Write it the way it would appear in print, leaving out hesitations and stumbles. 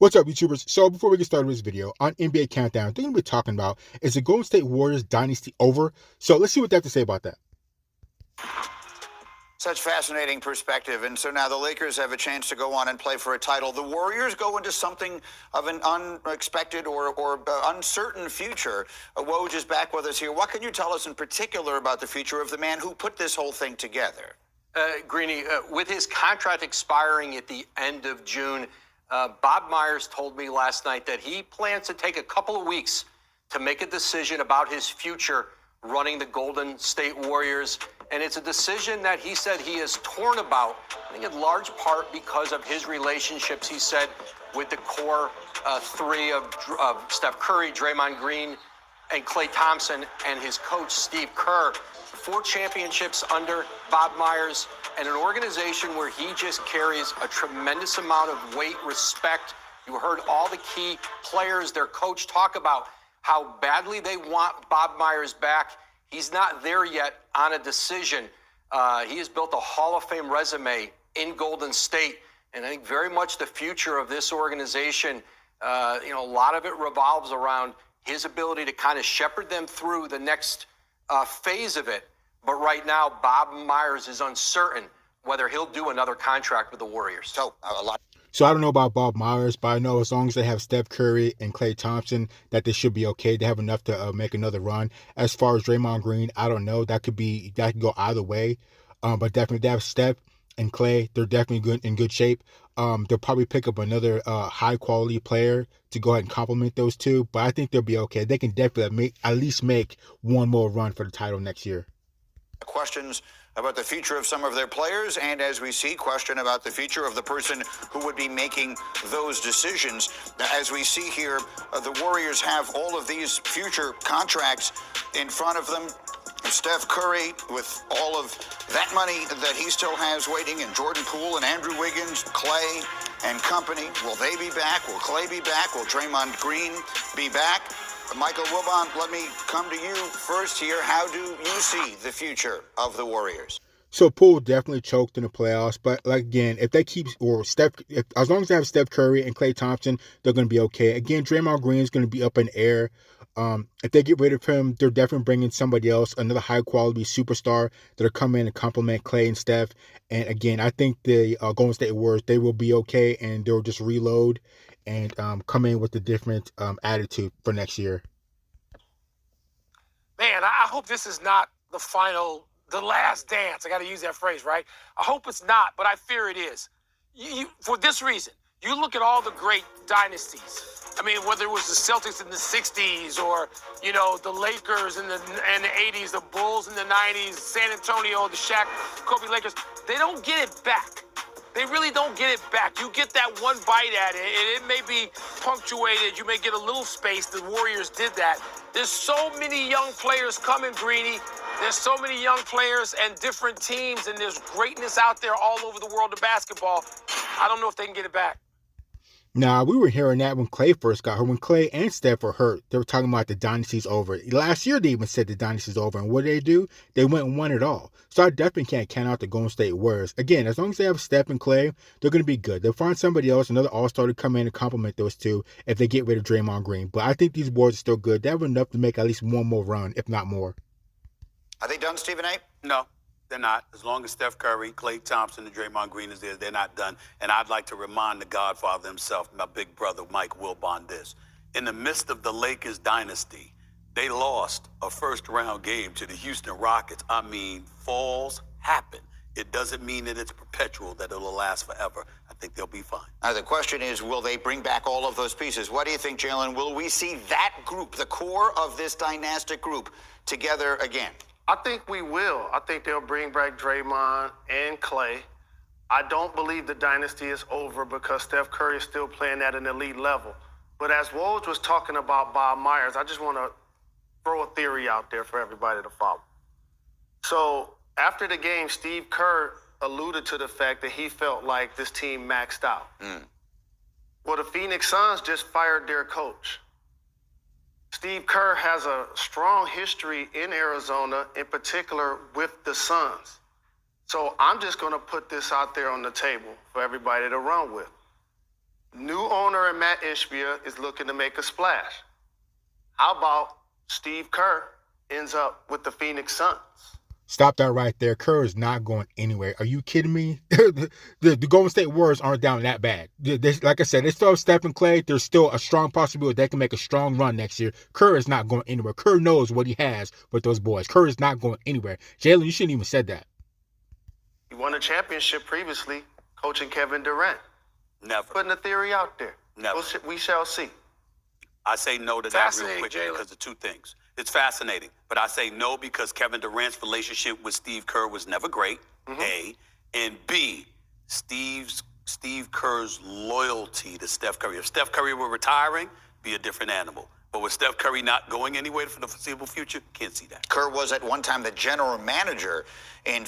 What's up, YouTubers? So before we get started with this video, on NBA Countdown, the thing we're talking about is the Golden State Warriors dynasty over. So let's see what they have to say about that. Such fascinating perspective. And so now the Lakers have a chance to go on and play for a title. The Warriors go into something of an unexpected or uncertain future. Woj is back with us here. What can you tell us in particular about the future of the man who put this whole thing together? Greeny, with his contract expiring at the end of June, Bob Myers told me last night that he plans to take a couple of weeks to make a decision about his future running the Golden State Warriors. And it's a decision that he said he is torn about, I think in large part because of his relationships, he said, with the core three of Steph Curry, Draymond Green, and Klay Thompson, and his coach, Steve Kerr. 4 championships under Bob Myers, and an organization where he just carries a tremendous amount of weight, respect. You heard all the key players, their coach, talk about how badly they want Bob Myers back. He's not there yet on a decision. He has built a Hall of Fame resume in Golden State, and I think very much the future of this organization, a lot of it revolves around his ability to kind of shepherd them through the next phase of it. But right now, Bob Myers is uncertain whether he'll do another contract with the Warriors. So I don't know about Bob Myers, but I know as long as they have Steph Curry and Klay Thompson, that they should be okay. They have enough to make another run. As far as Draymond Green, I don't know. That could go either way. But definitely they have Steph and Klay. They're definitely in good shape. They'll probably pick up another high quality player to go ahead and complement those two. But I think they'll be okay. They can definitely at least make one more run for the title next year. Questions about the future of some of their players, and as we see, question about the future of the person who would be making those decisions. As we see here, the Warriors have all of these future contracts in front of them. Steph Curry with all of that money that he still has waiting, and Jordan Poole and Andrew Wiggins, Klay and company. Will they be back? Will Klay be back? Will Draymond Green be back? Michael Wilbon, let me come to you first here. How do you see the future of the Warriors? So Poole definitely choked in the playoffs, but like again, if they keep as long as they have Steph Curry and Klay Thompson, they're going to be okay. Again, Draymond Green is going to be up in the air. If they get rid of him, they're definitely bringing somebody else, another high quality superstar that'll come in and complement Klay and Steph. And again, I think the Golden State Warriors, they will be okay, and they'll just reload and come in with a different attitude for next year. Man, I hope this is not the last dance. I got to use that phrase, right? I hope it's not, but I fear it is. For this reason, you look at all the great dynasties. I mean, whether it was the Celtics in the 60s or, the Lakers in the 80s, the Bulls in the 90s, San Antonio, the Shaq, Kobe Lakers, they don't get it back. They really don't get it back. You get that one bite at it, and it may be punctuated. You may get a little space. The Warriors did that. There's so many young players coming, Greeny. There's so many young players and different teams, and there's greatness out there all over the world of basketball. I don't know if they can get it back. Now, we were hearing that when Klay first got hurt. When Klay and Steph were hurt, they were talking about the dynasty's over. Last year, they even said the dynasty's over. And what did they do? They went and won it all. So I definitely can't count out the Golden State Warriors. Again, as long as they have Steph and Klay, they're going to be good. They'll find somebody else, another all-star to come in and complement those two if they get rid of Draymond Green. But I think these Warriors are still good. They have enough to make at least one more run, if not more. Are they done, Stephen A? No, they're not. As long as Steph Curry, Klay Thompson, and Draymond Green is there, they're not done. And I'd like to remind the Godfather himself, my big brother, Mike Wilbon, this. In the midst of the Lakers dynasty, they lost a first-round game to the Houston Rockets. I mean, falls happen. It doesn't mean that it's perpetual, that it'll last forever. I think they'll be fine. Now, the question is, will they bring back all of those pieces? What do you think, Jalen? Will we see that group, the core of this dynastic group, together again? I think we will. I think they'll bring back Draymond and Klay. I don't believe the dynasty is over because Steph Curry is still playing at an elite level. But as Woj was talking about Bob Myers, I just want to throw a theory out there for everybody to follow. So after the game, Steve Kerr alluded to the fact that he felt like this team maxed out. Well, the Phoenix Suns just fired their coach. Steve Kerr has a strong history in Arizona, in particular with the Suns. So I'm just going to put this out there on the table for everybody to run with. New owner Kerr and Matt Ishbia is looking to make a splash. How about Steve Kerr ends up with the Phoenix Suns? Stop that right there. Kerr is not going anywhere. Are you kidding me? the Golden State Warriors aren't down that bad. Like I said, they still have Steph and Klay. There's still a strong possibility they can make a strong run next year. Kerr is not going anywhere. Kerr knows what he has with those boys. Kerr is not going anywhere. Jalen, you shouldn't even said that. He won a championship previously, coaching Kevin Durant. Never. Putting a theory out there. Never. We shall see. I say no to that real Fascinating, quick Jalen. because of two things. It's fascinating, but I say no because Kevin Durant's relationship with Steve Kerr was never great, A. And B, Steve Kerr's loyalty to Steph Curry. If Steph Curry were retiring, be a different animal. But with Steph Curry not going anywhere for the foreseeable future, can't see that. Kerr was at one time the general manager in